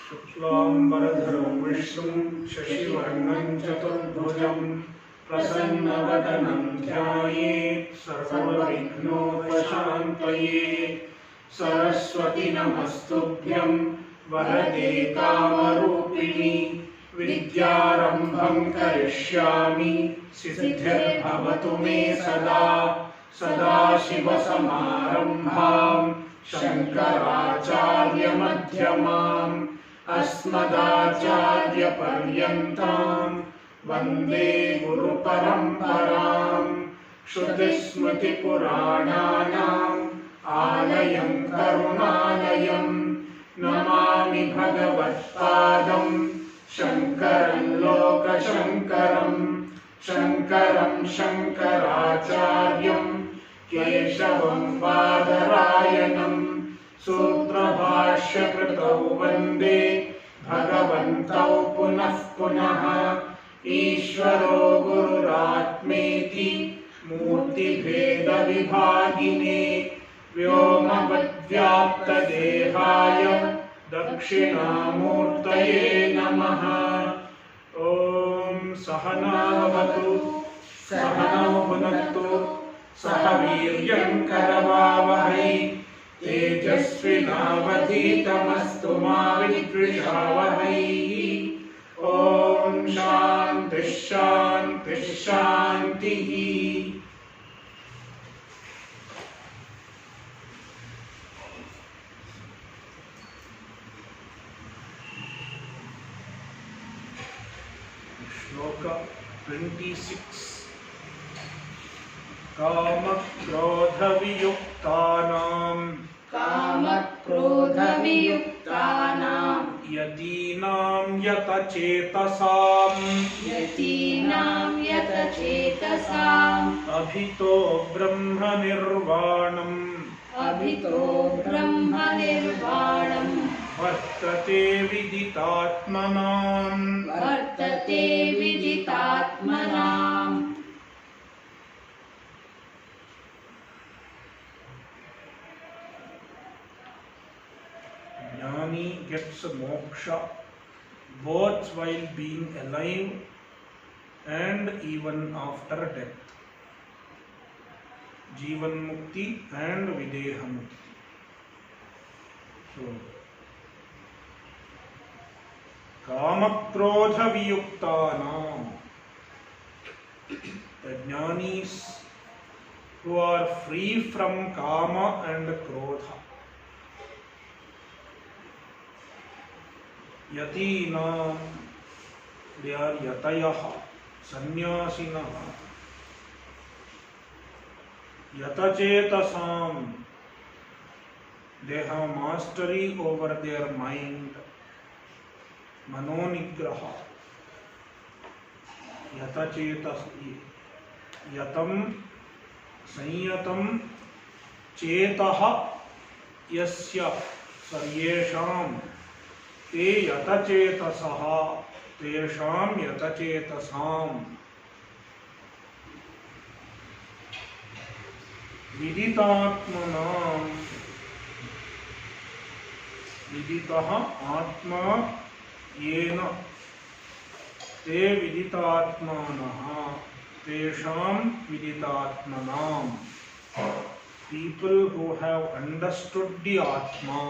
शुक्लांबरधरं विष्णुं शशिवर्णं चतुर्भुजं प्रसन्नवदनं ध्यायेत् सर्वविघ्नोपशान्तये। सरस्वती नमस्तुभ्यं वरदे कामरूपिणि विद्यारम्भं करिष्यामि सिद्धिर्भवतु मे सदा। सदाशिवसमारम्भां शङ्कराचार्यमध्यमाम् अस्मदाचार्यपर्यन्तां वन्दे गुरुपरम्पराम्। श्रुतिस्मृतिपुराणानाम् आलयं करुणालयं नमामि भगवत्पादं शङ्करं लोकशङ्करं। शङ्करं शङ्कराचार्यं केशवं बादरायणं सूत्रभाष्यकृतौ वन्दे भगवन्तौ पुनः पुनः। ईश्वरो गुरुरात्मेति मूर्तिभेदविभागिने व्योमवद्व्याप्तदेहाय दक्षिणामूर्तये नमः। ॐ सहनावतु सहनौ भुनक्तु सह वीर्यं करवावहै तेजस्विनावधीतमस्तु मा विद्विषावहै। ॐ शान्तिः शान्तिः शान्तिः। श्लोक 26 कामक्रोधवियुक्तानां यतीनां यतचेतसाम् अभितो ब्रह्मनिर्वाणम् वर्तते विदितात्मनाम्। Jnani gets moksha both while being alive and even after death. Jivan mukti and videha mukti. So, kama krodha viyuktanam, the jnanis who are free from kama and krodha. Yatinam, they are yatayaha, sannyasinaha. Yatachetasam, they have mastery over their mind. Manonigraha. Yatachetas, yatam, sanyatam, chetaha, yasya, saryesham. ते यतचेतसः तेषां यतचेतसाम् विदितात्मनां विदितः आत्मा येन ते विदितात्मानः तेषां विदितात्मनाम् people who have understood the Atma.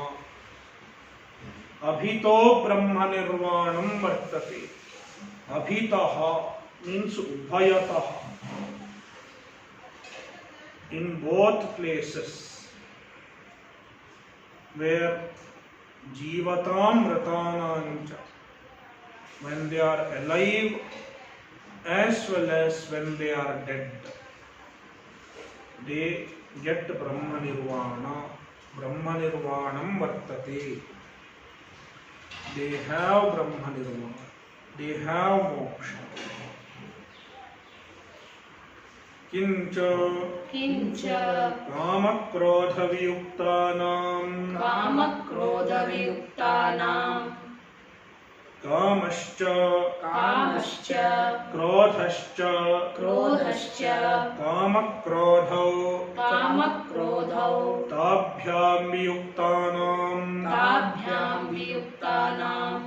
अभितो ब्रह्म निर्वाणं वर्तते. अभितः means ubhayatah, in both places, where jivatam mritanancha, when they are alive as well as when they are dead, they get brahma nirvana. Brahma nirvanam vartate. They have Brahma Nirvana, they have moksha. Kincha kamakrodhaviyuktanam कामश्च क्रोधश्च कामक्रोधौ ताभ्यां वियुक्तानां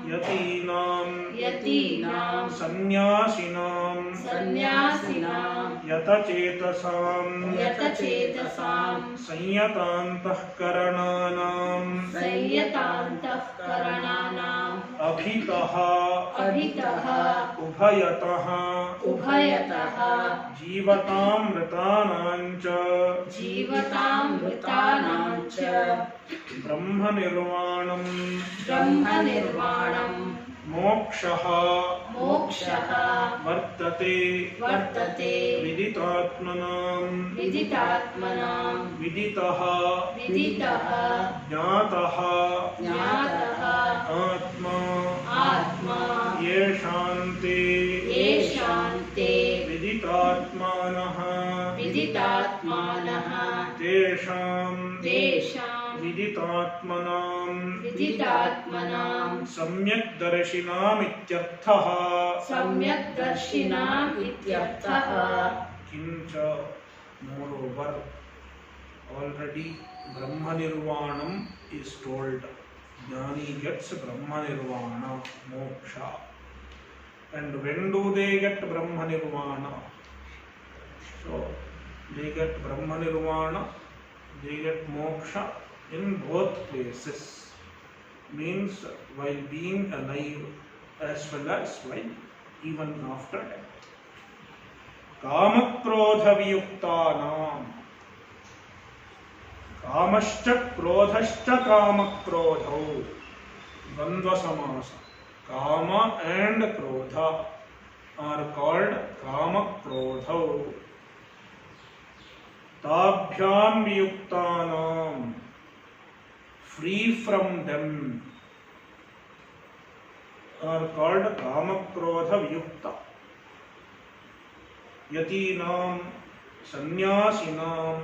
यतीनां सन्न्यासिनां सन्न्यासिनां यतचेतसां यतचेतसां संयतान्तःकरणानां संयतान्तःकरणानाम् अभितः अभितः उभयतः उभयतः जीवतामृतानां च जीवतामृतानां च ब्रह्मनिर्वाणं ब्रह्मनिर्वाणं मोक्षः मोक्षः वर्तते वर्तते विदितात्मनां विदितात्मनां विदितः विदितः ज्ञातः ज्ञातः आत्मा आत्मा येषान्ते येषान्ते विदितात्मानः विदितात्मानः तेषां तेषां विदितात्मनां विदितात्मनां सम्यक् दर्शिनामित्यर्थः सम्यक्दर्शिनाम् इत्यर्थः किञ्च moreover already Brahmanirvanam is told. Jnani gets Brahmanirvana, moksha. And when do they get Brahmanirvana? So they get Brahmanirvana, they get moksha in both places. Means while being alive as well as while even after death. कामक्रोध वियुक्तानां कामश्च क्रोधश्च कामक्रोधौ द्वंद्व समास काम and क्रोध are called कामक्रोधौ ताभ्यां वियुक्तानां free from them are called कामक्रोध वियुक्ता यतीनां सन्न्यासिनां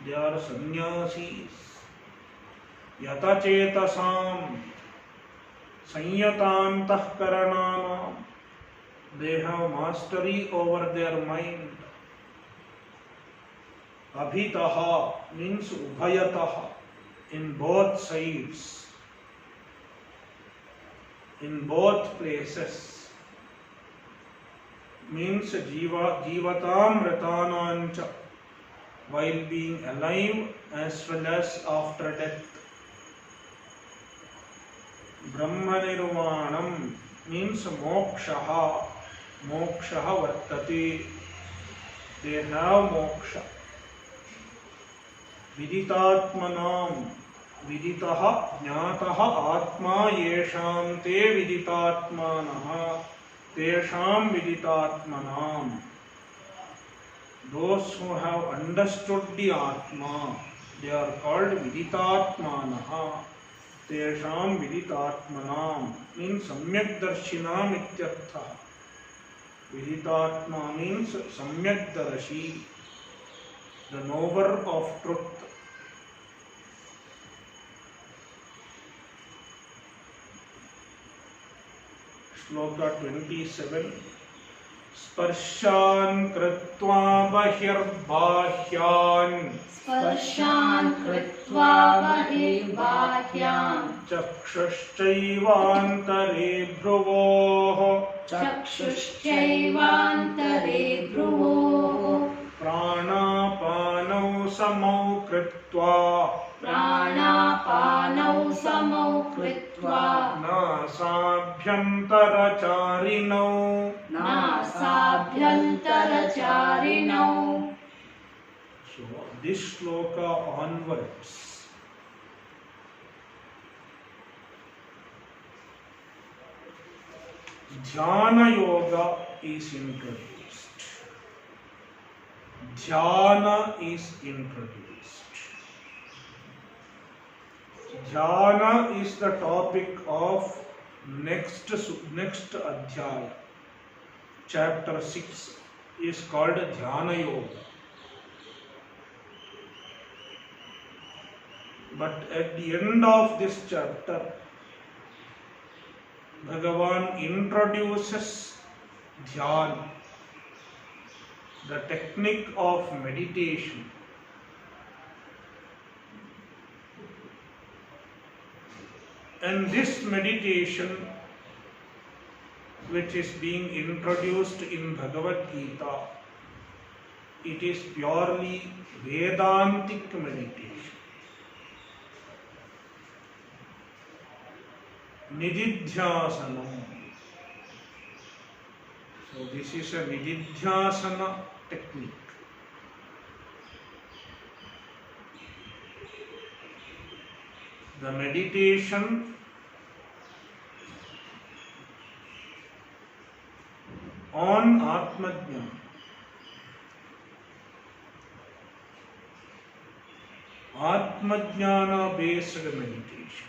they are sannyasis yatacetasaं sanyatantahkarananam they have mastery over their mind. Abhitaha means ubhayataha in both sides, in both places. Means jivatamritanancha while being alive as well as after death. Brahmanirvanam means mokshaha, mokshaha vartate, they have moksha. Viditatmanam, viditaha jnataha atma yesham te viditatmanaha tesham viditatmanam. Those who have understood the Atma, they are called Viditatmanaha. Tesham Viditatmanam means Samyak Darshinam ityartha. Viditatma means Samyak Darshi, the knower of truth. Shloka 27. स्पर्शान् कृत्वा बहिर्बाह्यान् स्पर्शान् कृत्वा बहिर्बाह्यान् चक्षुश्चैवान्तरे भ्रुवोः चक्षुश्चैवान्तरे भ्रुवोः प्राणापानौ समौ कृत्वा प्राणापानौ समौ कृत्वा नासाभ्यन्तरचारिणौ नासाभ्यन्तरचारिणौ. So this shloka onwards Dhyana Yoga is introduced. Dhyana is introduced. Dhyana is the topic of next adhyaya. Chapter 6 is called Dhyana Yoga. But at the end of this chapter, Bhagavan introduces Dhyana, the technique of meditation. And this meditation which is being introduced in Bhagavad Gita, it is purely Vedantic meditation. Nididhyasanam. So this is a Nididhyasana technique. The meditation on Atmajnana. Atmajnana based meditation.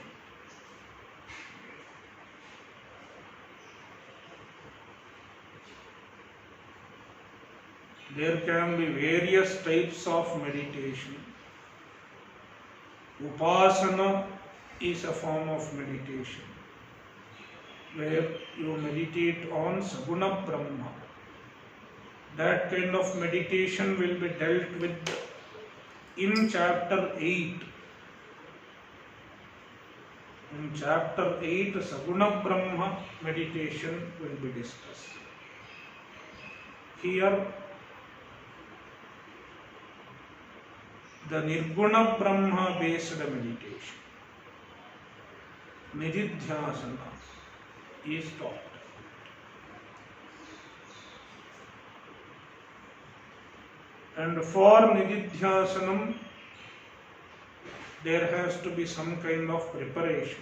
There can be various types of meditation. Upasana is a form of meditation where you meditate on Saguna Brahma. That kind of meditation will be dealt with in chapter 8. In chapter 8, Saguna Brahma meditation will be discussed. Here, the Nirguna Brahma based meditation, Nididhyasana, is taught. And for Nididhyasanam, there has to be some kind of preparation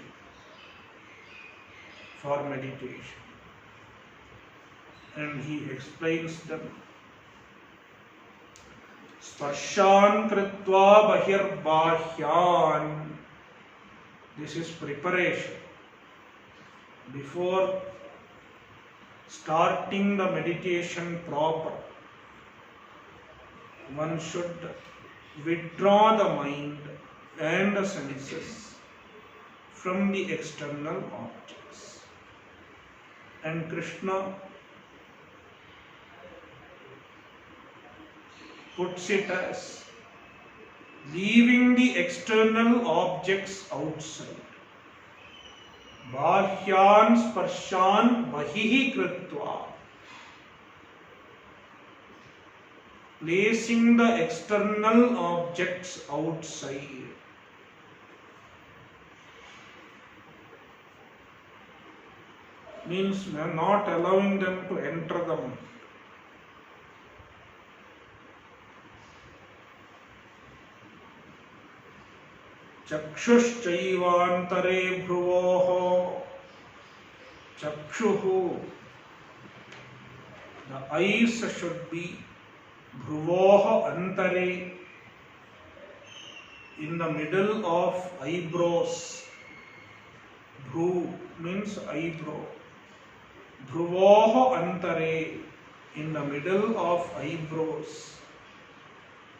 for meditation. And he explains them. Sparshan kritva bahirbahyan. This is preparation. Before starting the meditation proper, one should withdraw the mind and the senses from the external objects. And Krishna puts it as leaving the external objects outside. Bahyan sparshan bahihi kritva. Placing the external objects outside. Means we are not allowing them to enter the mind. Chakshushchaivantare bhruvoho. Chakshuhu. The eyes should be bhruvoho antare, in the middle of eyebrows. Bhru means eyebrow. Bhruvoho antare, in the middle of eyebrows.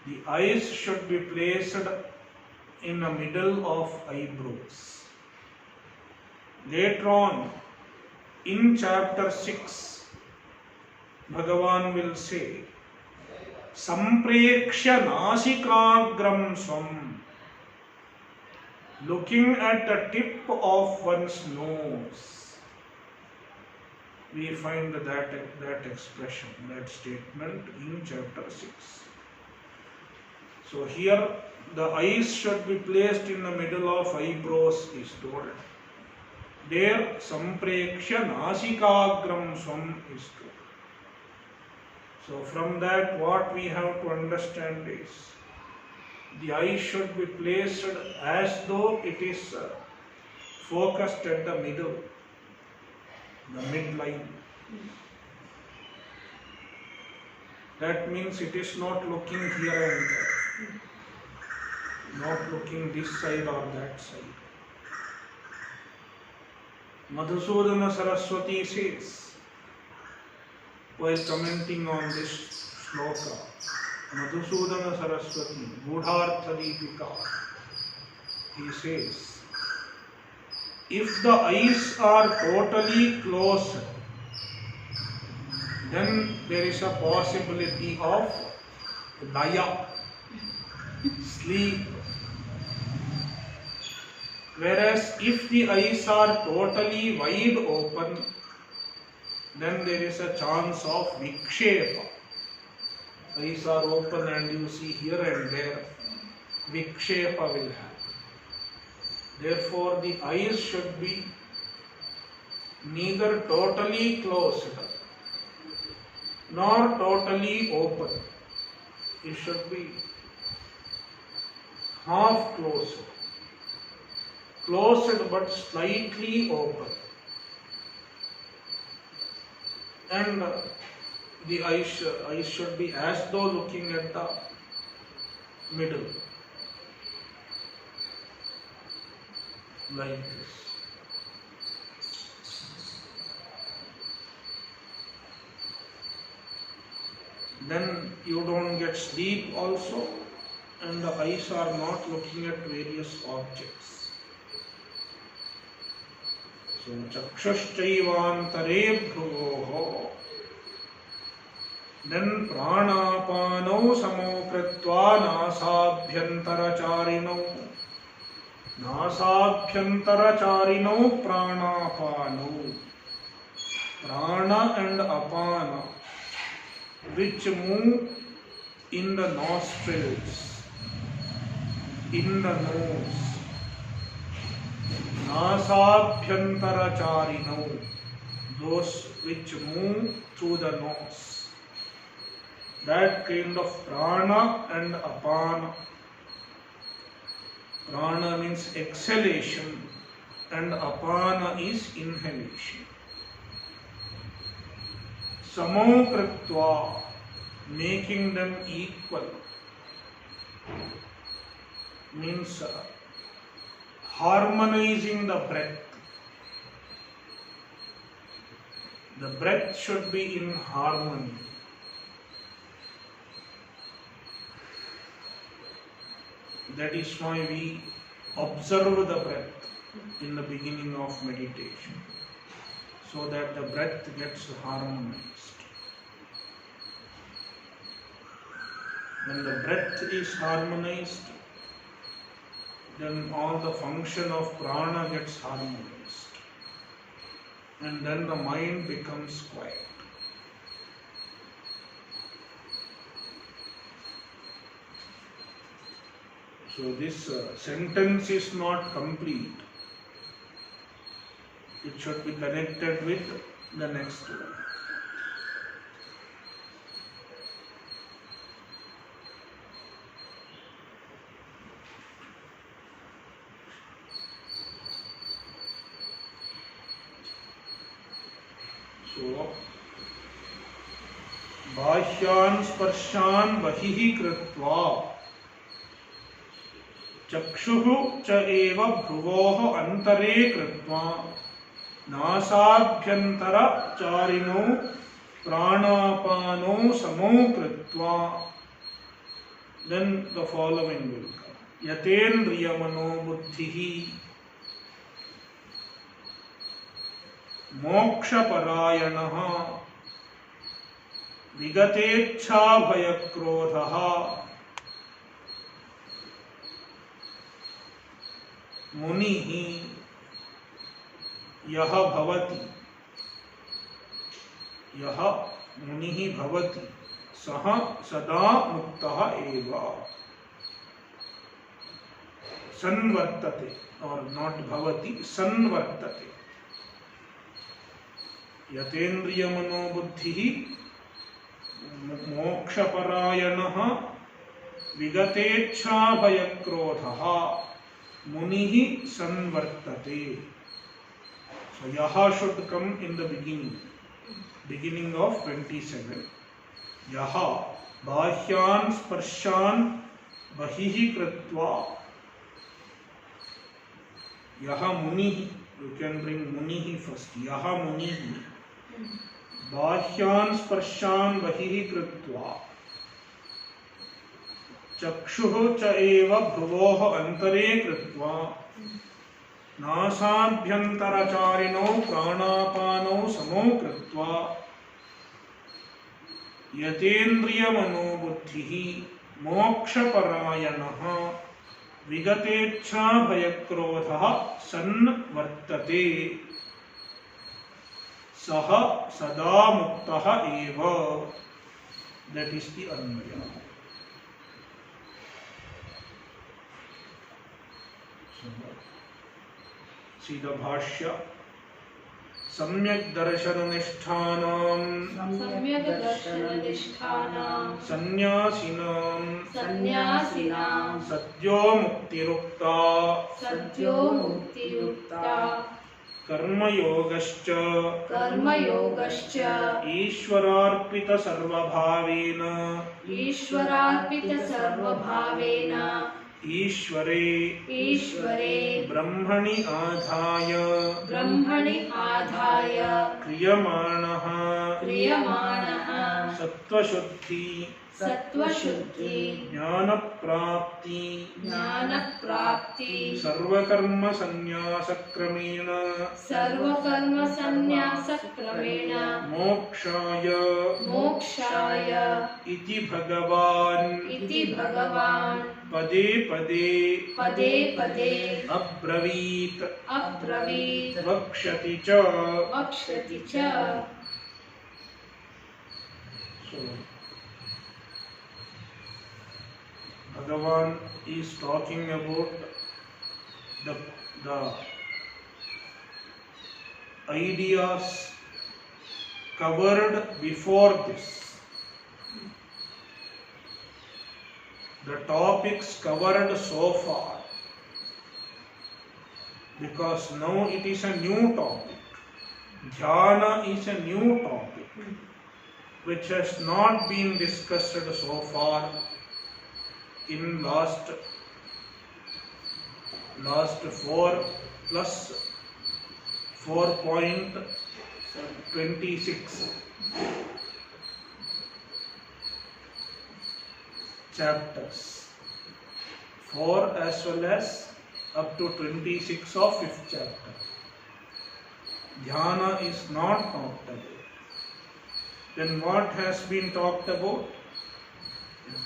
The eyes should be placed in the middle of eyebrows. Later on, in chapter 6, Bhagavan will say, Sampreksha nasikagram swam. Looking at the tip of one's nose. We find that expression, that statement in chapter 6. So here the eyes should be placed in the middle of eyebrows is told. There Sampreksha nasikagram swam is told. So from that what we have to understand is the eye should be placed as though it is focused at the middle, the midline. That means it is not looking here and there, not looking this side or that side. Madhusudana Saraswati says, while commenting on this shloka, Madhusudana Saraswati, Gudhartha Deepika, he says, if the eyes are totally closed, then there is a possibility of laya, sleep. Whereas if the eyes are totally wide open, then there is a chance of vikshepa. Eyes are open and you see here and there, vikshepa will happen. Therefore, the eyes should be neither totally closed nor totally open. It should be half closed, closed but slightly open. And the eyes should be as though looking at the middle, like this. Then you don't get sleep also, and the eyes are not looking at various objects. So, chakshushchaivantare bhruvoho. Then pranapano samokritva nasabhyantaracharino. Nasabhyantaracharino pranapano. Prana and apana, which move in the nostrils, in the nose. Nasabhyantaracharino, those which move through the nose. That kind of prana and apana. Prana means exhalation and apana is inhalation. Samokritva, making them equal, means harmonizing the breath. The breath should be in harmony. That is why we observe the breath in the beginning of meditation, so that the breath gets harmonized. When the breath is harmonized, then all the function of prana gets harmonized, and then the mind becomes quiet. So this sentence is not complete. It should be connected with the next one. So, bahyan sparshan bahihi kritva चक्षुः च एव भ्रुवोः अंतरे कृत्वा नासाभ्यन्तरचारिणो प्राणापानो समो कृत्वा. Then the following will come. यतेन्द्रियमनो बुद्धिः मोक्षपरायणः विगतेच्छाभयक्रोधः मुनिः यः भवति, यः मुनिः भवति सः सदा मुक्तः एव. संवर्तते और नॉट भवति, संवर्तते. यतेन्द्रियमनोबुद्धिः मोक्षपरायणः विगतेच्छाभयक्रोधः मुनिः संवर्तते. So yaha should come in the beginning of 27. Yaha bahyan sparshan bahihi kritva. Yaha munihi, you can bring munihi first. Yaha munihi bahyan sparshan bahihi kritva चक्षुः च एव भ्रुवोः अंतरे कृत्वा नासाभ्यन्तरचारिणो प्राणापानो समो कृत्वा यतेन्द्रियमनोबुद्धिः मोक्षपरायणः विगतेच्छाभयक्रोधः सन्वर्तते. सह सदा मुक्तः एव. That is the Anvay. See the bhashya. सम्यक् दर्शननिष्ठानां सम्यक् दर्शननिष्ठानां सन्न्यासिनां सन्न्यासिनां सद्यो मुक्तिरुक्ता सद्यो मुक्तियुक्ता कर्मयोगश्च कर्मयोगश्च ईश्वरार्पित सर्वभावेन ईश्वरार्पितसर्वभावेन ईश्वरे ईश्वरे ब्रह्मणि आधाय ब्रह्मणि आधाय क्रियमाणः क्रियमाणः सत्त्वशुद्धि सत्त्वशुद्धि ज्ञानप्राप्ति ज्ञानप्राप्ति सर्वकर्मसन्न्यासक्रमेण सर्वकर्मसन्न्यासक्रमेण मोक्षाय मोक्षाय इति भगवान् इति भगवान् पदे पदे पदे पदे अब्रवीत् अब्रवीत् वक्ष्यति च. वक्ष्यति च. So, Bhagavan is talking about the ideas covered before this, the topics covered so far, because now it is a new topic. Dhyana is a new topic which has not been discussed so far in last 4 plus 4.26 chapters, 4 as well as up to 26 of 5th chapter. Dhyana is not talked about. Then what has been talked about?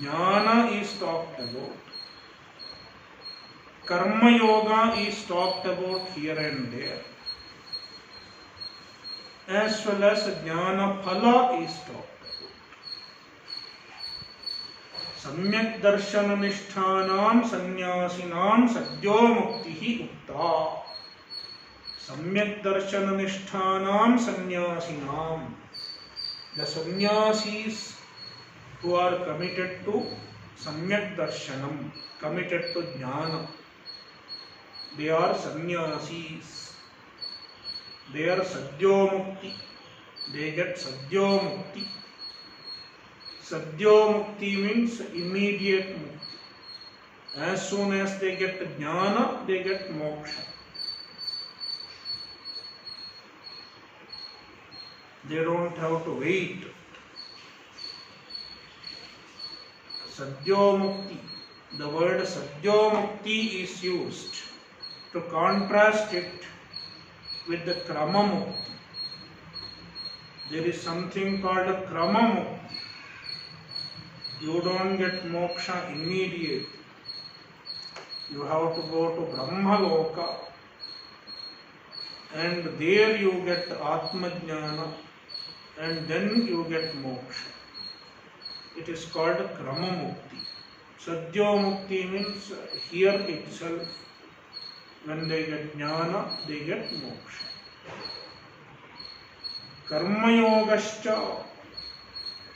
Jnana is talked about. Karma Yoga is talked about here and there. As well as Jnana Phala is talked about. Samyak Darshana Nishthanam Sannyasinam Sadyo Muktihi Ukta. Samyak Darshana Nishthanam Sannyasinam. The sannyasis who are committed to samyak darshanam, committed to jnana, they are sannyasis. They are sadyo mukti. They get sadyo mukti. Sadyo mukti means immediate mukti. As soon as they get jnana, they get moksha. They don't have to wait. Sadyo Mukti. The word Sadyo Mukti is used to contrast it with the Krama Mukti. There is something called a Krama Mukti. You don't get moksha immediately. You have to go to Brahma Loka, and there you get Atma Jnana, and then you get moksha. It is called Krama Mukti. Sadyo Mukti means here itself, when they get jnana, they get moksha. Karma Yogascha,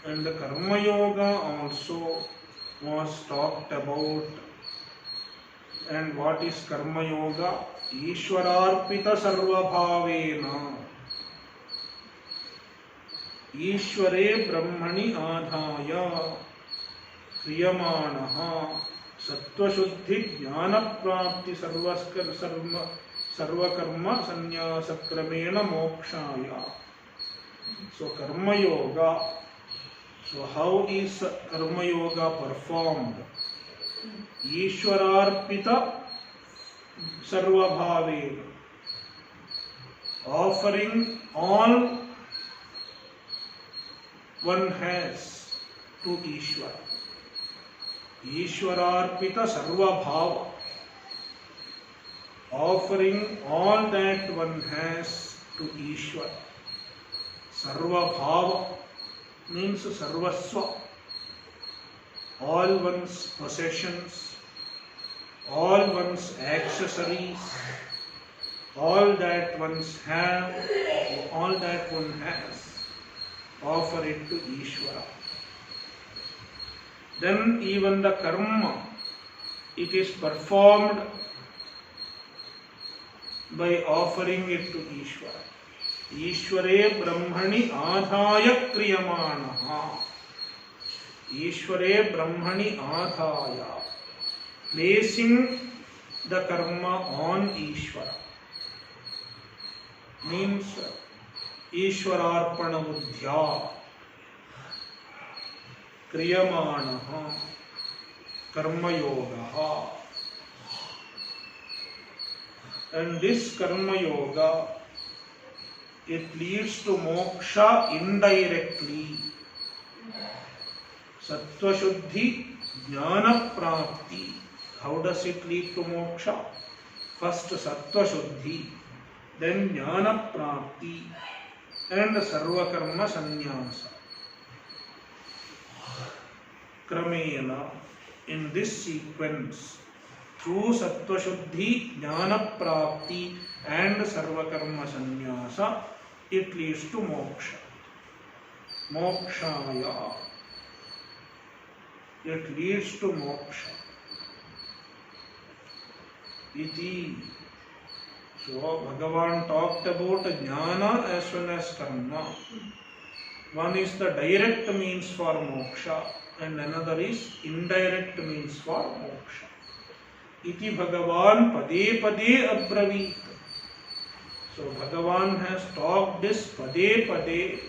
and the Karma Yoga also was talked about. And what is Karma Yoga? Ishwararpita Sarvabhavena. ईश्वरे ब्रह्मणि आधाय क्रियमाणः सत्त्वशुद्धि ज्ञानप्राप्ति सर्वकर्म संन्यासक्रमेण मोक्षाय. So karma yoga. So how is karma yoga performed? Ishwararpita sarvabhavena, offering all one has to Ishvara. Ishwararpita sarvabhava, offering all that one has to Ishvara. Sarvabhava means sarvasva, all one's possessions, all one's accessories, all that one's have, all that one has, offer it to Ishvara. Then even the karma, it is performed by offering it to Ishvara. Ishvare Brahmani Adhaya Kriyamanaha. Ishvare Brahmani Adhaya. Placing the karma on Ishvara means Ishvararpana buddhya Kriyamanaha Karma Yoga. And this Karma Yoga, it leads to moksha indirectly. Sattva Shuddhi, Jnana Prapti. How does it lead to moksha? First Sattva Shuddhi, then Jnana Prapti, and Sarva Karma Sannyasa. Kramena, in this sequence, through Sattva Shuddhi, Jnana Prapti, and Sarva Karma Sannyasa, it leads to moksha. Mokshaya. It leads to moksha. Iti. So, Bhagavan talked about jnana as well as karma. One is the direct means for moksha, and another is indirect means for moksha. Iti Bhagavan pade pade abravit. So, Bhagavan has talked this pade pade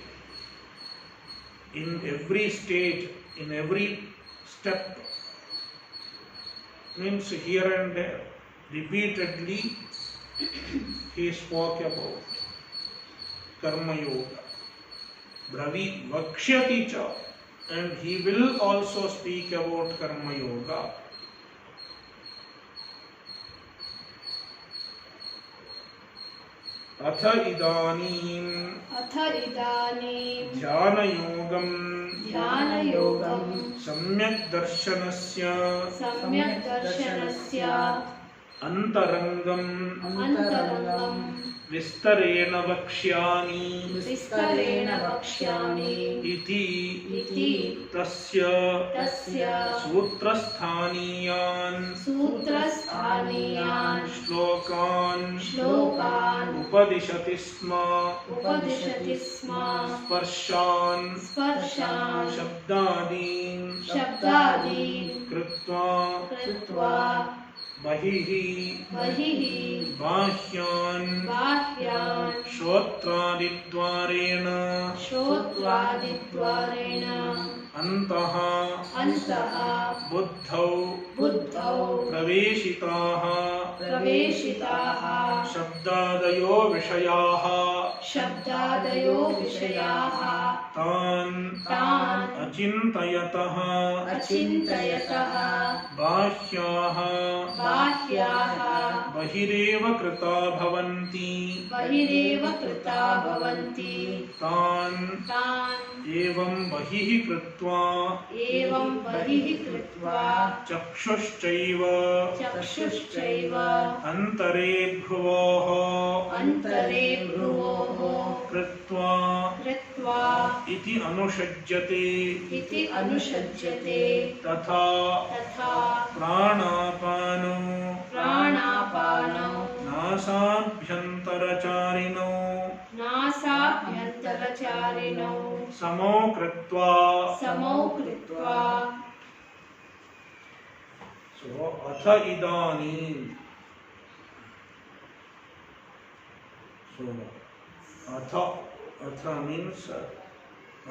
in every stage, in every step. Means here and there. Repeatedly, he spoke about Karma Yoga. Bravi Vakshyati cha, and he will also speak about Karma Yoga. Atha idanim ध्यान योगम सम्यक दर्शनस्य अंतरंगम विस्तरेण वक्ष्यामि इति तस्य सूत्रस्थानीयान् श्लोकान् उपदिशति स्म स्पर्शान् शब्दादीन् कृत्वा बहिः बाह्यान् श्रोत्रादिद्वारेण अन्तः बुद्धौ प्रवेशिताः शब्दादयो विषयाः तान् अचिन्तयतः बाह्याः बहिरेव कृता भवन्ति तान् एवं बहिः कृत्वा चक्षुश्चैव अन्तरे भ्रुवोः कृत्वा इति अनुषज्यते तथा प्राणापानो नासाभ्यन्तरचारिणौ समो कृत्वा so atha idanim so atha means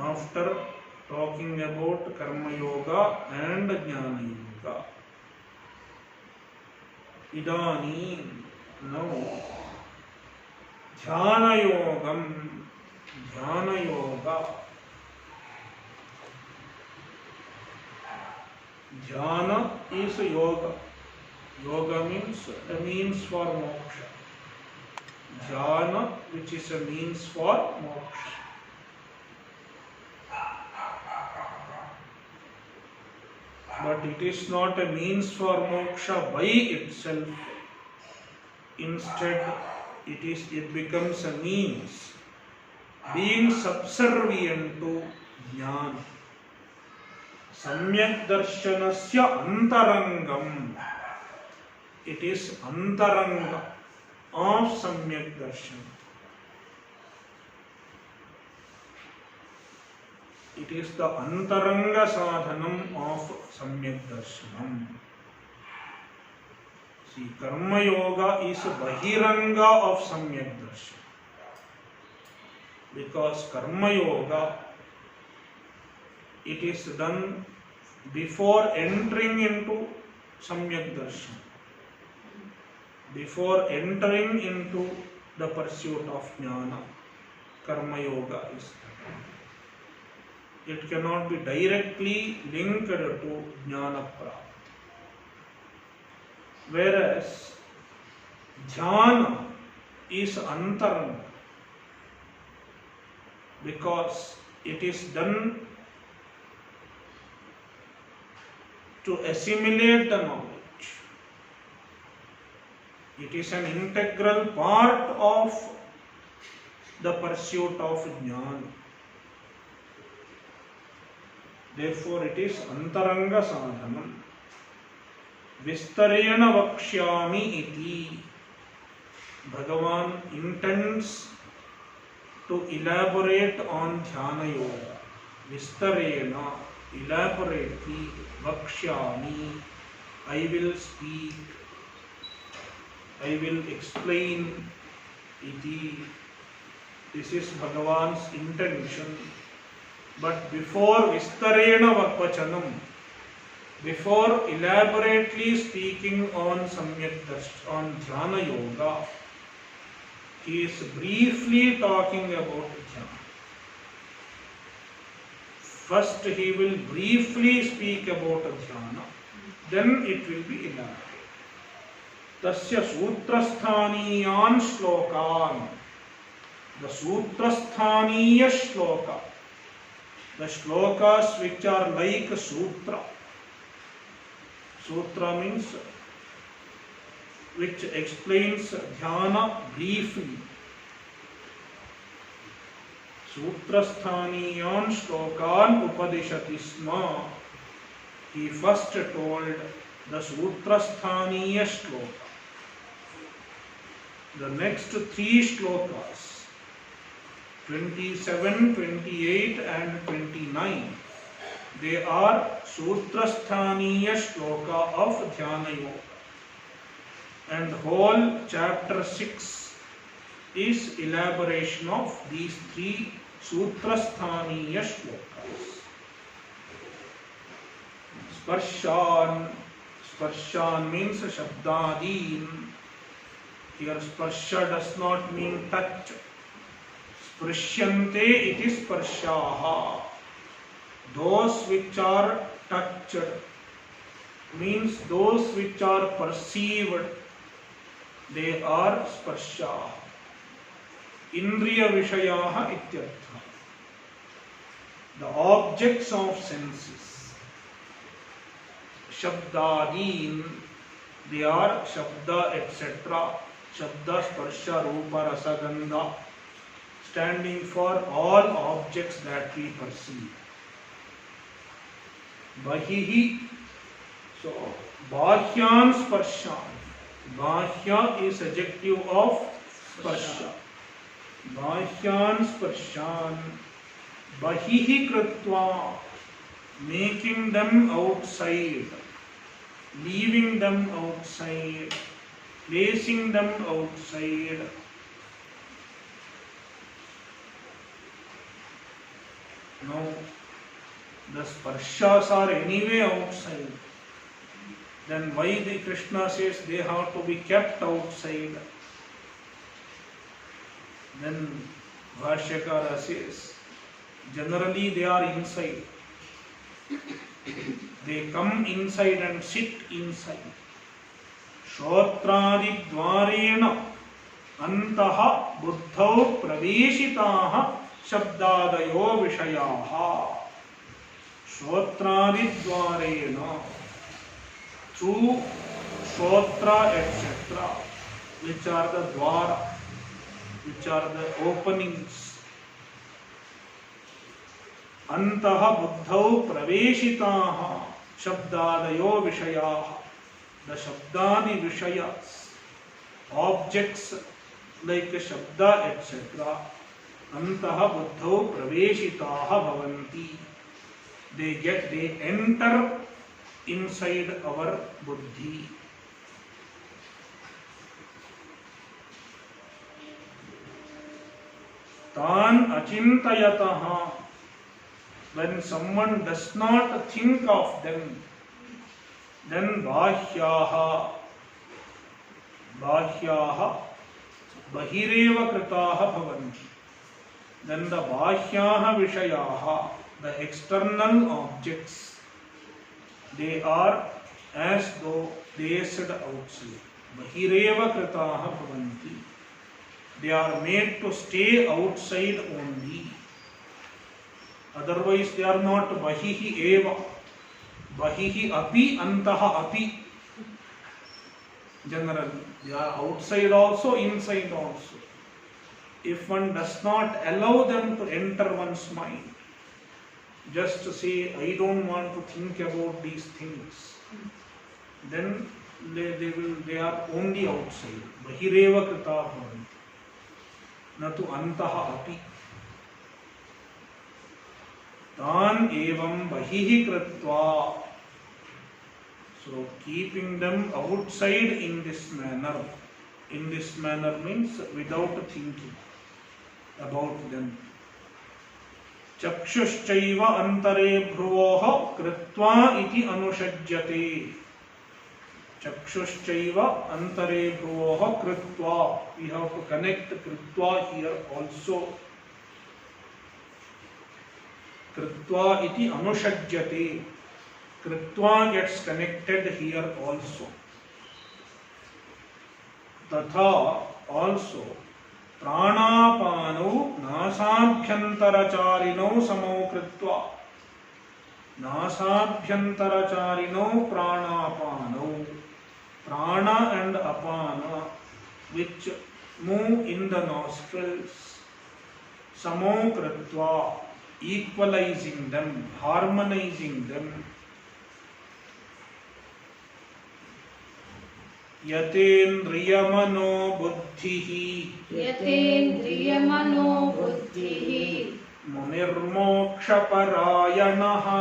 after talking about karma yoga and jnana yoga idanim now dhyana yoga dhyana is yoga. Yoga means a means for moksha. Dhyana, which is a means for moksha. but it is not a means for moksha by itself. Instead, it becomes a means, being subservient to jnana. Samyak darshanasya antarangam. It is antaranga of samyak darshan. It is the antaranga sadhanam of samyak darshanam. See, karma yoga is bahiranga of samyak darshan. Because karma yoga, it is done before entering into samyak darshan. Before entering into the pursuit of jnana, karma yoga is done. It cannot be directly linked to jnana prapti. Whereas dhyana is antaranga, because it is done to assimilate the knowledge. It is an integral part of the pursuit of jnana. Therefore, it is antaranga sadhanam. Vistarena vakshyami iti. Bhagavan intends to elaborate on dhyana yoga. Vistarena, elaborately, vakshyami, I will speak, I will explain iti. This is Bhagavan's intention. But before Vistarena Vachanam, before elaborately speaking on Samyak Darshan, on Dhyana Yoga, he is briefly talking about Dhyana. First he will briefly speak about Dhyana, then it will be elaborate. Tasya Sutrasthaniyan Shlokan. The Sutrasthaniya Shloka. The shlokas which are like sutra. Sutra means which explains dhyana briefly. Sutrasthaniyan shlokan upadishati sma. He first told the Sutrasthaniya shloka. The next three shlokas, 27, 28 and 29, they are Sutrasthaniya shloka of Dhyana Yoga. And whole chapter 6 is elaboration of these three Sutrasthaniya shlokas. Sparshan means Shabdadin. Here sparsha does not mean touch. Sprishyante it is sparshaha. Those which are touched means those which are perceived, they are sparshaha. Indriya vishayaha ityartha. The objects of senses. Shabdadin, they are shabda etc. Shabda, sparsha, rupa, rasa, gandha, standing for all objects that we perceive. Bahihi, so bahyan sparshan. Bahya is adjective of sparsha. Bahyan sparshan. Bahihi kritva, making them outside, leaving them outside, placing them outside. Now, the sparshas are anyway outside. Then why the Krishna says they have to be kept outside? Then Bhashyakara says, generally they are inside. They come inside and sit inside. Shrotradi dvarena antaha buddhau praveshitaha shabdadayo vishayaha. Shrotradi dvarena. through Shrotra, etc., which are the dwara, which are the openings. Antaha buddhau praveshitaha shabdadayo vishayaha. The shabdani vishayas, objects like shabda, etc. Antaha buddhau praveshitaha bhavanti. They enter inside our buddhi. Tan achintayataha. When someone does not think of them, then bahyaha bahireva kritaha bhavanti. Then the bahyaha vishayaha, the external objects, they are as though they said outside. Bahireva kritaha bhavanti. They are made to stay outside only. Otherwise they are not bahihi eva. Bahihi api antaha api. Generally, they are outside also, inside also. If one does not allow them to enter one's mind, just to say, I don't want to think about these things, then they are only outside. Bahireva krita bhavanti. Natu antaha api. Tan evam bahihi kritva. So keeping them outside in this manner. In this manner means without thinking about them. Chakshushchaiva antare bhruvoha kritva iti anushajyate. Chakshushchaiva antare bhruvoha kritva. We have to connect kritva here also. Kritva iti anushajyate. Kritva gets connected here also. Tatha also. Pranapano nasabhyantaracharino samo kritva. Nasabhyantaracharino pranapano. Prana and apana, which move in the nostrils. Samo kritva, equalizing them, harmonizing them. Yatendriyamano buddhihi. Yatendriyamano buddhihi. Munirmokshaparayanaha.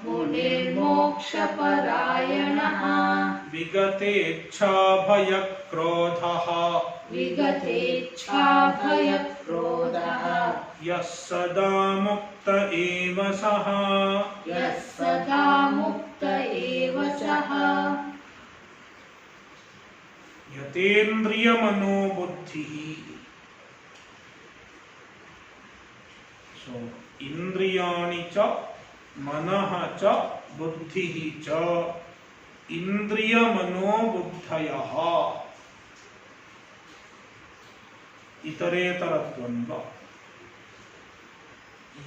Munirmokshaparayanaha. Vigatechabhayakrodhaha. Vigatechabhayakrodhaha. Yassada mukta eva saha. Yassada mukta eva saha. Yatendriyamano buddhihi. So, indriyani cha, manaha cha, buddhihi cha. Indriyamano buddhayaha. Itaretaratvanda.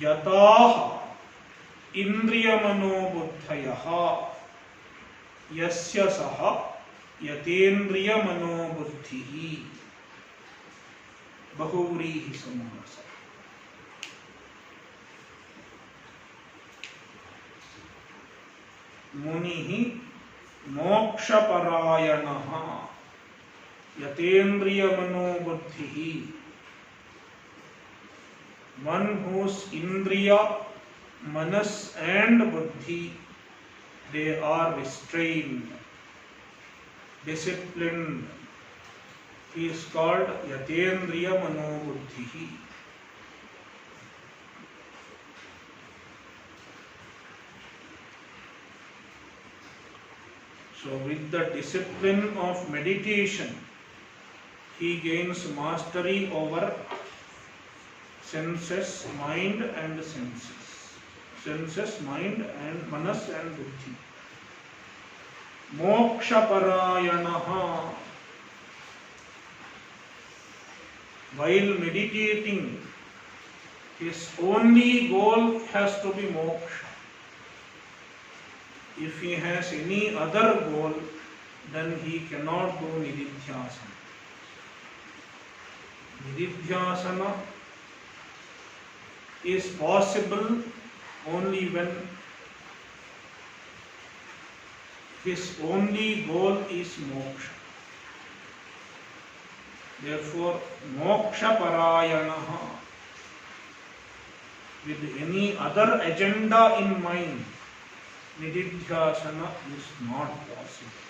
Yataha indriyamano buddhayaha. Yasya saha yatendriyamano buddhihi. Bahuvrihi samasa. Munihi mokshaparayanaha. Yatendriyamano buddhihi. One whose indriya, manas and buddhi, they are restrained, disciplined. He is called Yatendriya Mano Buddhihi. So with the discipline of meditation, he gains mastery over senses, mind and senses. Senses, mind and manas and buddhi. Mokshaparayanaha. While meditating, his only goal has to be moksha. If he has any other goal, then he cannot do nididhyasana. Nididhyasana is possible only when his only goal is moksha. Therefore, moksha parayanaha, with any other agenda in mind, nididhyasana is not possible.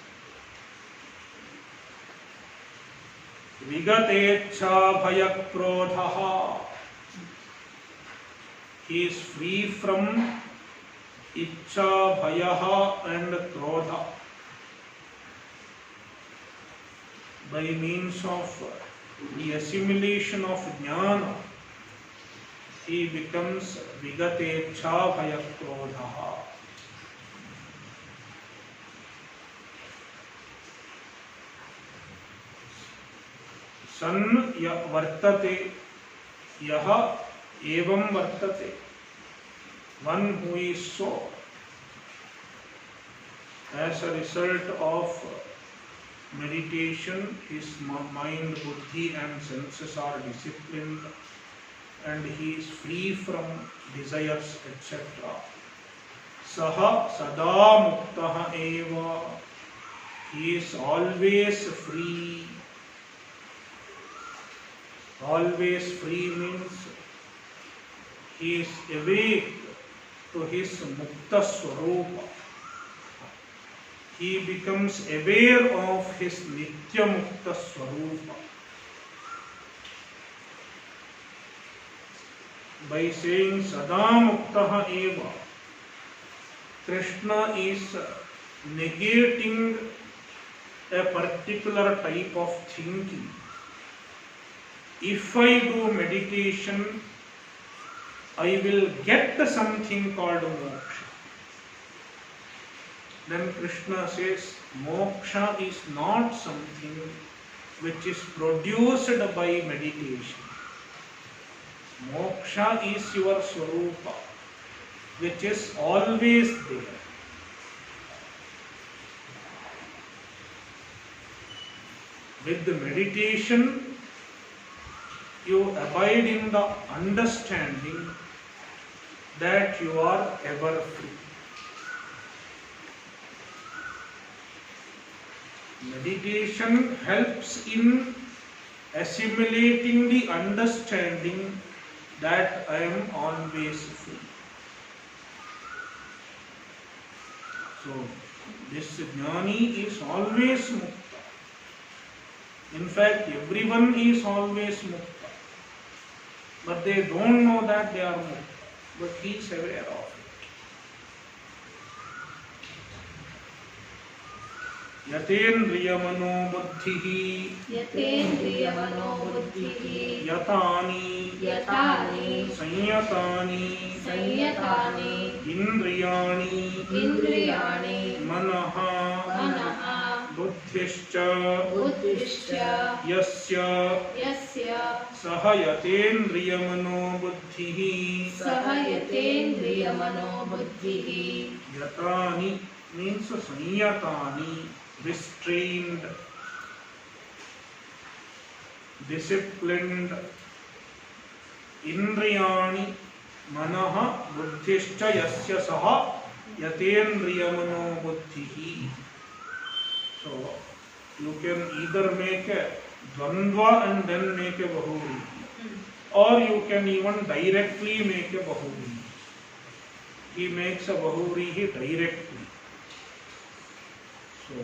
Vigatecha bhaya krodhaha, he is free from ichcha, bhayaha and krodha by means of the assimilation of jnana. He becomes vigatecha bhaya krodhaha. सन वर्तते यह एवं वर्तते, one who is so, as a result of meditation his mind, buddhi and senses are disciplined and he is free from desires, etc. Saha sada muktaha eva, he is always free. Always free means he is awake to his mukta swarupa. He becomes aware of his nitya mukta swarupa. By saying sada muktaha eva, Krishna is negating a particular type of thinking. If I do meditation, I will get something called moksha. Then Krishna says, moksha is not something which is produced by meditation. Moksha is your swarupa, which is always there. With the meditation, you abide in the understanding that you are ever free. Meditation helps in assimilating the understanding that I am always free. So, this jnani is always mukta. In fact, everyone is always mukta. But they don't know that they are mukta. But he is aware of it. Yatendriyamano buddhihi, Yatendriyamano buddhihi, yatani, sanyatani, indriyani, manaha, buddhischa, yasya, saha yatendriyamano buddhihi, yatani means sanyatani, restrained, disciplined, indriyani, manaha, buddhischa yasya saha yatendriyamano buddhihi. So, you can either make a dvandva and then make a bahuvrihi, or you can even directly make a bahuvrihi. He makes a bahuvrihi directly. So,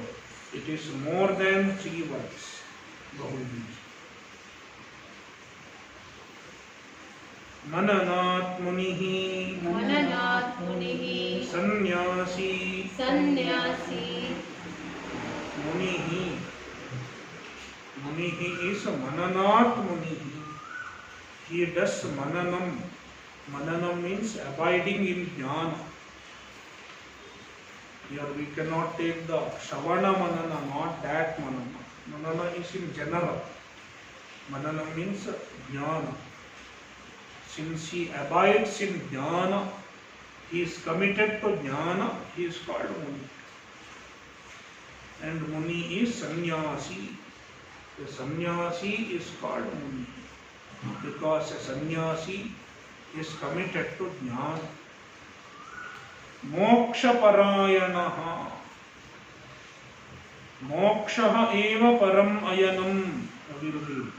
it is more than 3 words, bahuvrihi. Mananat munihi, sannyasi, munihi is mananat munihi. He does mananam. Mananam means abiding in jnana. Here we cannot take the Shavana Manana, not that Manana. Manana is in general. Manana means jnana. Since he abides in jnana, he is committed to jnana, he is called Muni. And Muni is sannyasi. The sannyasi is called Muni because a sannyasi is committed to jnana. Moksha parayanaha. Moksha eva param ayanam.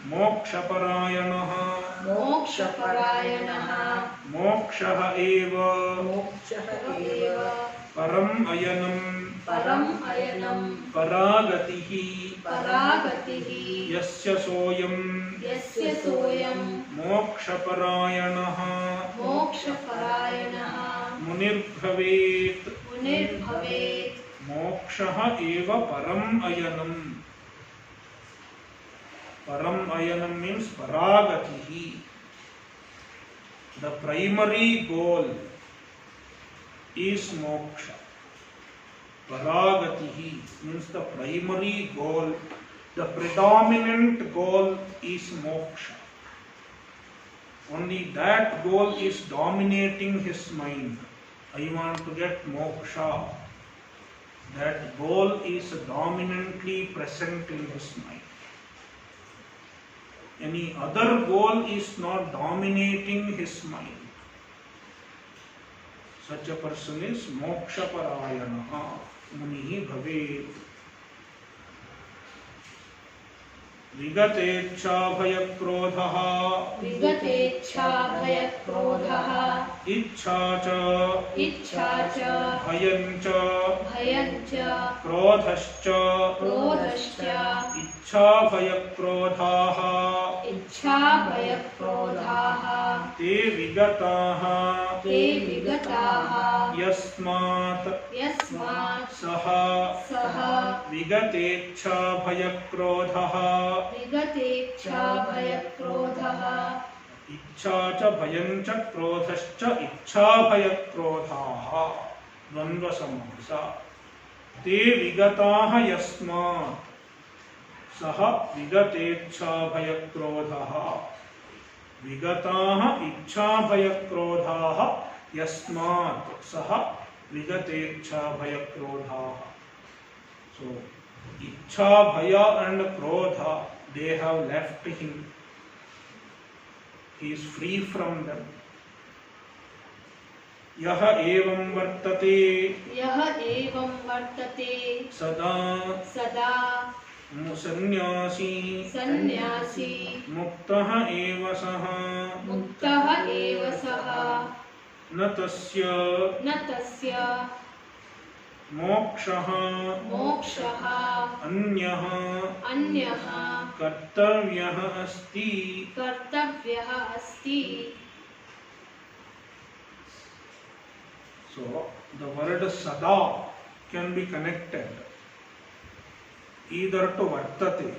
Moksha parayanaha. Moksha parayanaha. Moksha eva param ayanam. Param ayanam. Paragatihi. Paragatihi. Yasya soyam. Yasya soyam. Moksha parayanaha. Moksha parayanaha. Munir bhavet. Munir bhavet. Moksha eva param ayanam. Param ayanam means paragatihi. The primary goal is moksha. Paragatihi means the primary goal, the predominant goal is moksha. Only that goal is dominating his mind. I want to get moksha. That goal is dominantly present in his mind. Any other goal is not dominating his mind. Such a person is moksha parayanaha. Munihi bhavet. Vigatecha bhayakrodhaha. Vigatecha bhayakrodhaha. Ichha cha. Ichha cha. Bhayam cha. Bhayam cha. Krodhascha. Krodhascha. Ichha bhayakrodhaha. Ichha bhayakrodhaha. Te vigataha. Te vigataha. Yasmat. Yasmat. Saha. Saha. Vigatecha bhayakrodhaha. Vigatecha bhayakrodhaha. Ichha cha bhayam cha krodhascha ichha bhayakrodhaha. Dvandva samasa. Te vigataha yasmat. Saha vigatecha bhayakrodhaha. Vigataha ichha bhayakrodhaha yasmat. Saha vigatecha bhayakrodhaha. So, ichha, bhaya and krodha, they have left him. He is free from them. Yaha evam vartate. Yaha evam vartate. Sada. Sada. Sannyasi. Sannyasi. Muktaha eva saha. Muktaha eva saha. Na tasya. Na tasya. Mokshaha. Mokshaha. Anyaha. Anyaha. Kartavyaha asti. Kartavyaha asti. So, the word sada can be connected either to vartate.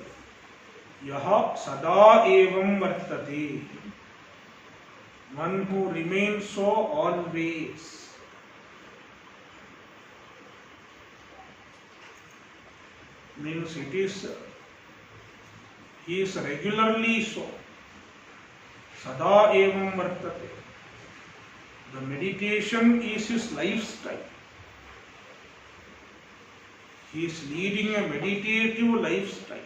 Yaha sada evam vartate. One who remains so always. Means it is, he is regularly so. Sada evam vartate. The meditation is his lifestyle. He is leading a meditative lifestyle.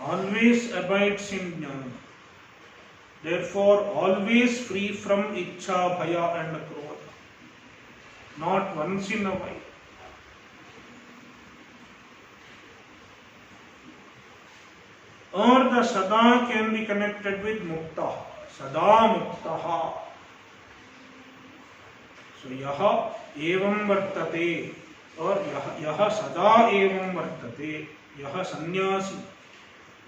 Always abides in jnana. Therefore, always free from ichha, bhaya and krodha. Not once in a while. Or the sada can be connected with mukta. Sada muktaha. So yaha evam vartate or yaha sada evam vartate. Yaha sannyasi.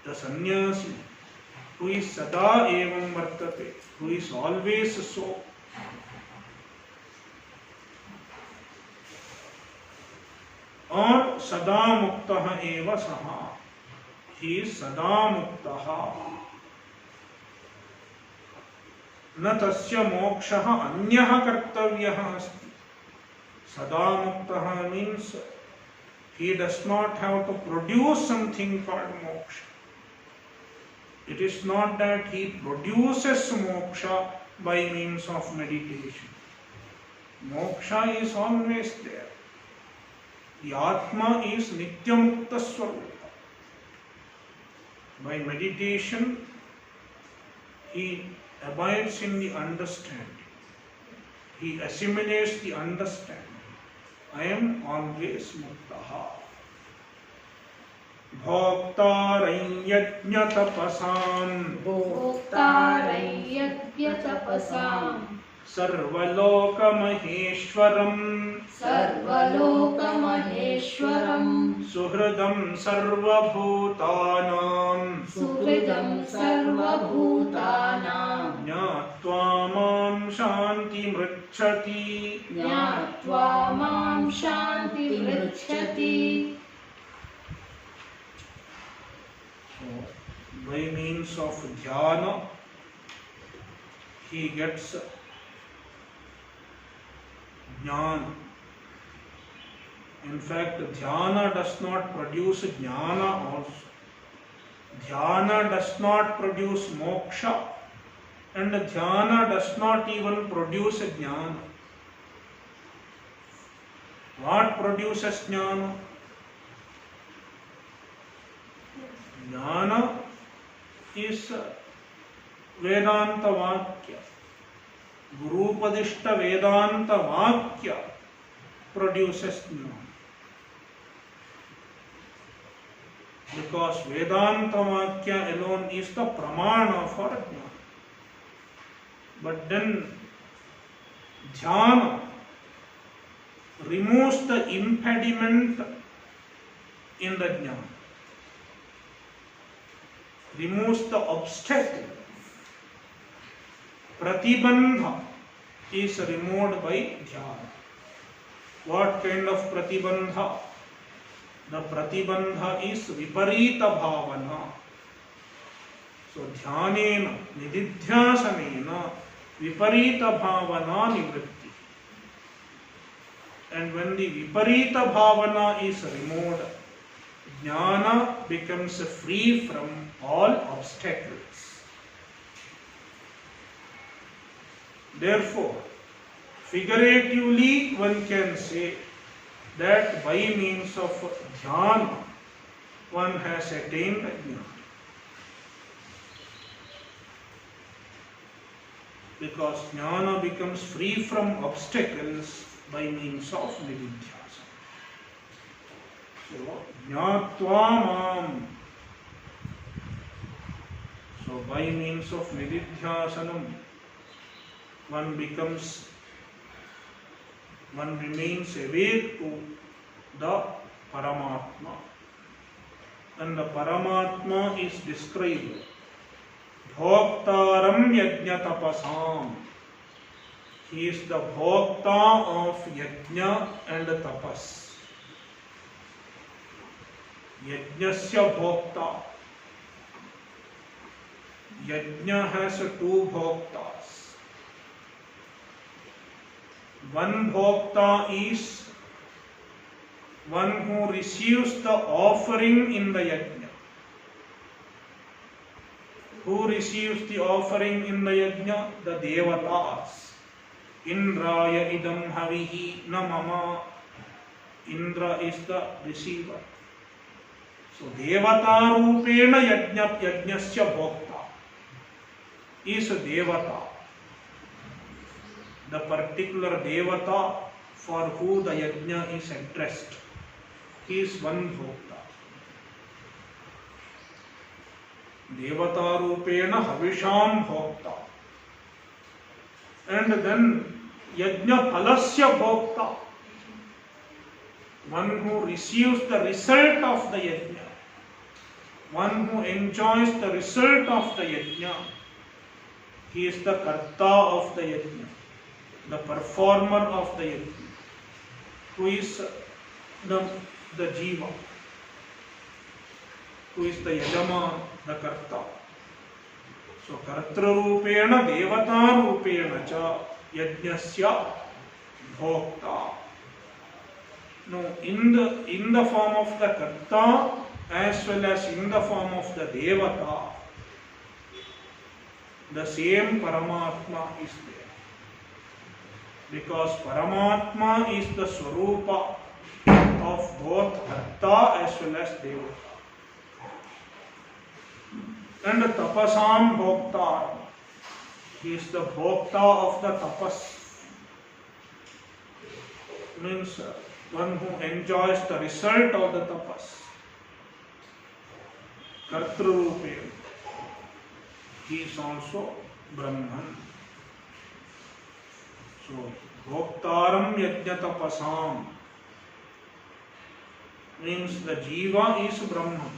The sannyasi who is sada evam vartate, who is always so. Or sada muktaha eva saha. He is sada muktaha. Na tasya mokshaha anyaha kartavyaha asti. Sada muktaha means he does not have to produce something called moksha. It is not that he produces moksha by means of meditation. Moksha is always there. The Atma is Nityamukta Swarupa. By meditation, he abides in the understanding. He assimilates the understanding. I am always Muktaha. Bhoktarai yajna tapasam Bhoktarai yajna tapasam Sarvaloka Maheshwaram Sarvaloka Maheshwaram Suhridam Sarvabhutanam Suhridam Sarvabhutanam Jnatva Mam Shanti Mricchati. Jnatva Mam Shanti Mricchati. By means of dhyana, he gets jnana. In fact, dhyana does not produce jnana also. Dhyana does not produce moksha, and dhyana does not even produce jnana. What produces jnana? Jnana is Vedanta Vakya. Gurupadishta Vedanta Vakya produces jnana. Because Vedanta Vakya alone is the pramana for jnana. But then dhyana removes the impediment in the jnana. Removes the obstacle. Pratibandha is removed by dhyana. What kind of pratibandha? The pratibandha is viparita bhavana. So dhyanena, nididhyasanena, viparita bhavana nivritti. And when the viparita bhavana is removed, jnana becomes free from all obstacles. Therefore, figuratively one can say that by means of dhyana one has attained jnana. Because jnana becomes free from obstacles by means of nididhyasana. So, jnatva mam. So, by means of nididhyasanam, one remains awake to the Paramatma. And the Paramatma is described. Bhoktaram yajna tapasam. He is the bhokta of yajna and tapas. Yajnasya bhokta. Yajna has two bhoktas. One bhokta is one who receives the offering in the yajna. Who receives the offering in the yajna? The devatas. Indraya idam havihi na mama. Indra is the receiver. So devata rupena yajnasya bhokta is a devata. The particular devata for who the yajna is addressed. He is one bhokta. Devata rupena havisham bhokta. And then yajna phalasya bhokta. One who receives the result of the yajna. One who enjoys the result of the yajna. He is the karta of the yajna. The performer of the yajna. Who is the jiva. Who is the yajama, the karta. So kartra rupena devata rupena cha yajnasya bhokta. No, in the form of the karta as well as in the form of the devata, the same Paramatma is there. Because Paramatma is the Swarupa of both Artha as well as Devata. And Tapasam Bhokta, he is the Bhokta of the Tapas. Means one who enjoys the result of the Tapas. Kartrurupe, he is also Brahman. So, Bhoktaram Yajna Tapasam means the Jiva is Brahman.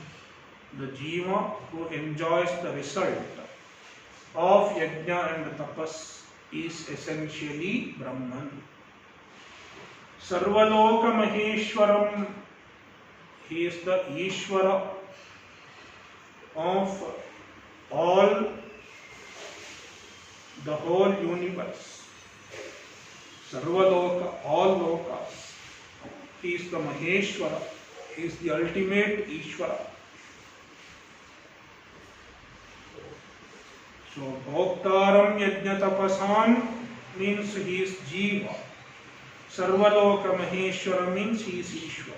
The Jiva who enjoys the result of Yajna and Tapas is essentially Brahman. Sarvaloka Maheshwaram, he is the Ishvara of all, the whole universe. Sarvaloka, all lokas. He is the Maheshwara, he is the ultimate Ishvara. So, Bhoktaram Yajna Tapasam means he is Jiva. Sarvaloka Maheshwara means he is Ishvara.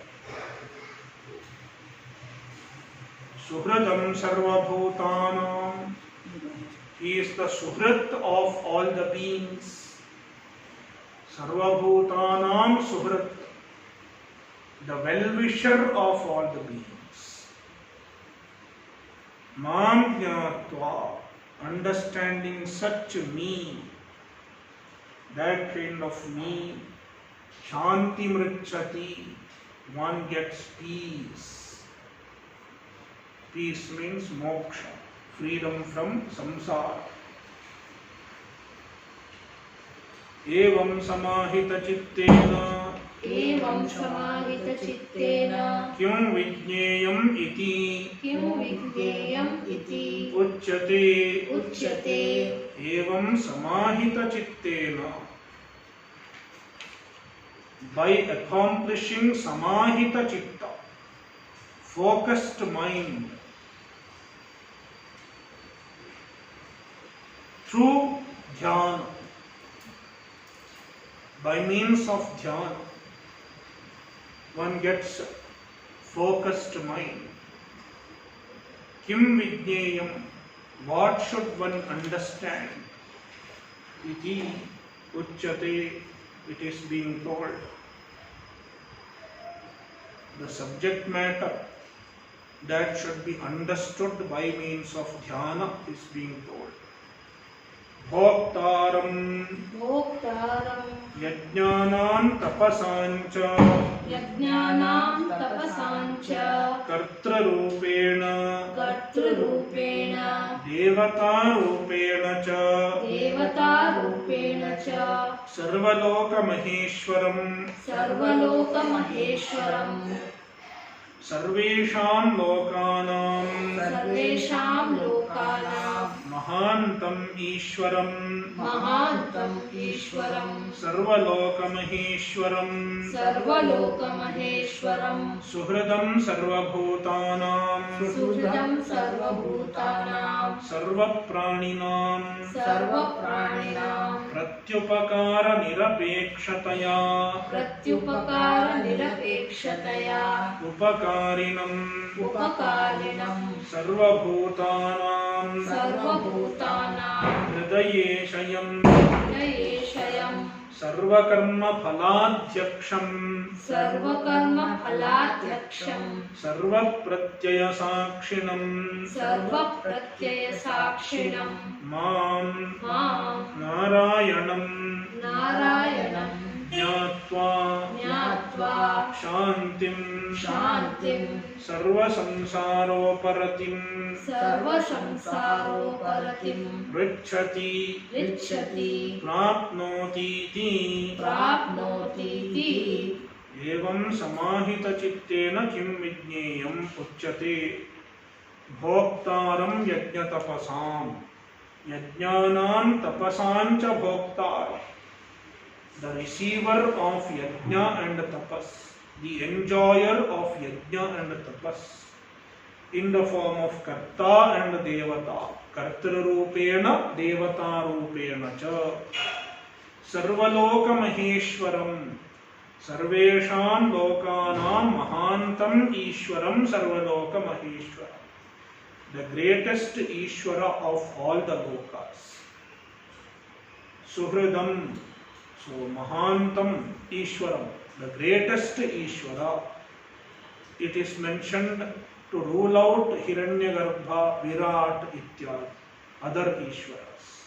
Suhradam Sarvabhutanam, he is the Suhrat of all the beings. Sarvabhutanam Suhrat, the well-wisher of all the beings. Mam Jnatva, understanding such me, that kind of me, Shanti Mritchati, one gets peace. Peace means moksha, freedom from samsara. Evam samahita chittena, एवं समाहितचित्तेन kyum vijneyam iti, किं विज्ञेयम् इति uchyate. उच्यते. Evam samahita chittena, by accomplishing samahita chitta, focused mind, through dhyana, by means of dhyana, one gets focused mind. Kim vijneyam, what should one understand? Iti uchyate, it is being told. The subject matter that should be understood by means of dhyana is being told. Bhoktaram भोक्तारं yajnanam tapasancha यज्ञानां तपसां च kartrarupena कर्तृरूपेण devatarupena cha देवतारूपेण च sarvalokamaheshwaram सर्वलोकमहेश्वरम् sarvesham lokanam सर्वेषां लोकानां mahantam ishwaram महान्तं ईश्वरं sarvalokamaheshwaram सर्वलोकमहेश्वरं suhridam sarvabhutanam सुहृदं सर्वभूतानां sarvapraninam सर्वप्राणिनां pratyupakara nirapekshataya प्रत्युपकारनिरपेक्षतया upakarinam उपकारिणं sarvabhutanam सर्वभूतानां hridayeshayam हृदयेशयं sarvakarma phaladhyaksham सर्वकर्मफलाध्यक्षं sarvapratyaya sakshinam सर्वप्रत्ययसाक्षिणं mam मां narayanam नारायणं ज्ञात्वा ज्ञात्वा शान्तिं शान्तिं सर्वसंसारोपरतिं सर्वसंसारोपरतिं पृच्छति पृच्छति प्राप्नोतीति प्राप्नोतीति एवं समाहितचित्तेन किं विज्ञेयम् उच्यते भोक्तारं यज्ञतपसां यज्ञानां तपसां च भोक्तारम्. The receiver of yajna and tapas, the enjoyer of yajna and tapas, in the form of karta and devata. Kartrarupena devatarupena cha. Sarvaloka maheshwaram. Sarvesham lokanam mahantam ishwaram sarvaloka maheshwaram. The greatest Ishwara of all the lokas. Suhridam, so Mahantam Ishwaram, the greatest Ishwara. It is mentioned to rule out Hiranyagarbha, Virat, ityad, other Ishwaras.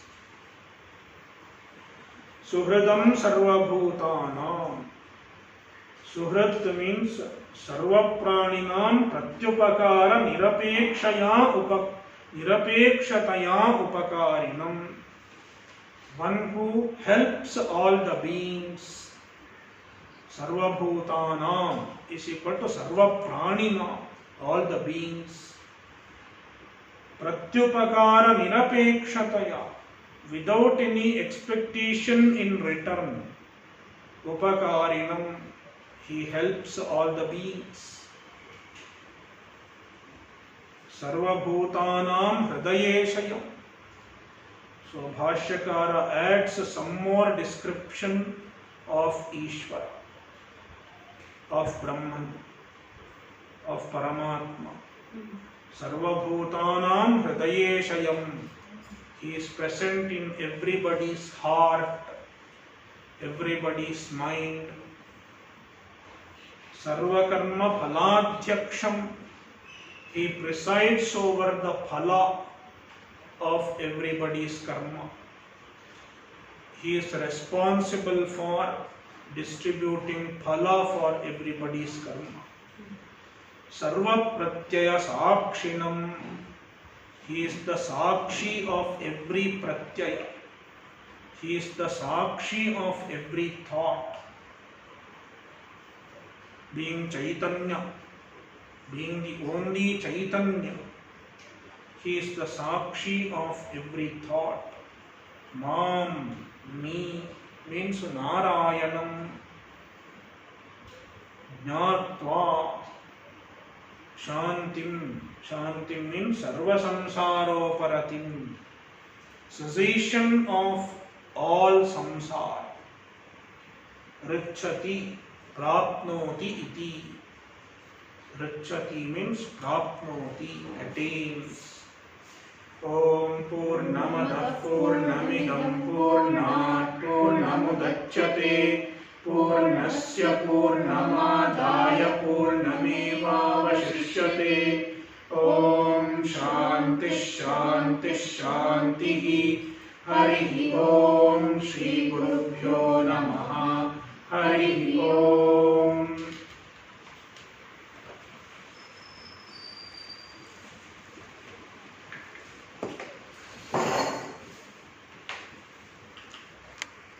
Suhridam Sarvabhutanam. Suhrit means Sarva Praninam Pratyupakara Nirapekshataya Upakarinam. One who helps all the beings. Sarvabhutanam is equal to Sarva Pranina, all the beings. Pratyupakara Nirapekshataya, without any expectation in return. Upakarinam, he helps all the beings. Sarvabhutanam Hridayeshayam. So Bhashyakara adds some more description of Ishvara, of Brahman, of Paramatma. Sarvabhutanam Hridayeshayam. He is present in everybody's heart, everybody's mind. Sarvakarma Phaladhyaksham. He presides over the phala of everybody's karma. He is responsible for distributing phala for everybody's karma. Sarva Pratyaya Sakshinam. He is the Sakshi of every Pratyaya. He is the Sakshi of every thought. Being Chaitanya, being the only Chaitanya, he is the Sakshi of every thought. Mam, me, means Narayanam. Jnatva, Shantim. Shantim means Sarva Samsaroparatim. Cessation of all samsara. Richati, Prapnoti iti. Richati means Prapnoti, attains. Om Purnamada Purnamidam Purnat Purnamudachyate Purnasya Purnamadaya Purnamevavashishyate. Om Shanti Shanti Shanti. Hari Om Shri Gurubhyo Namaha. Hari Om.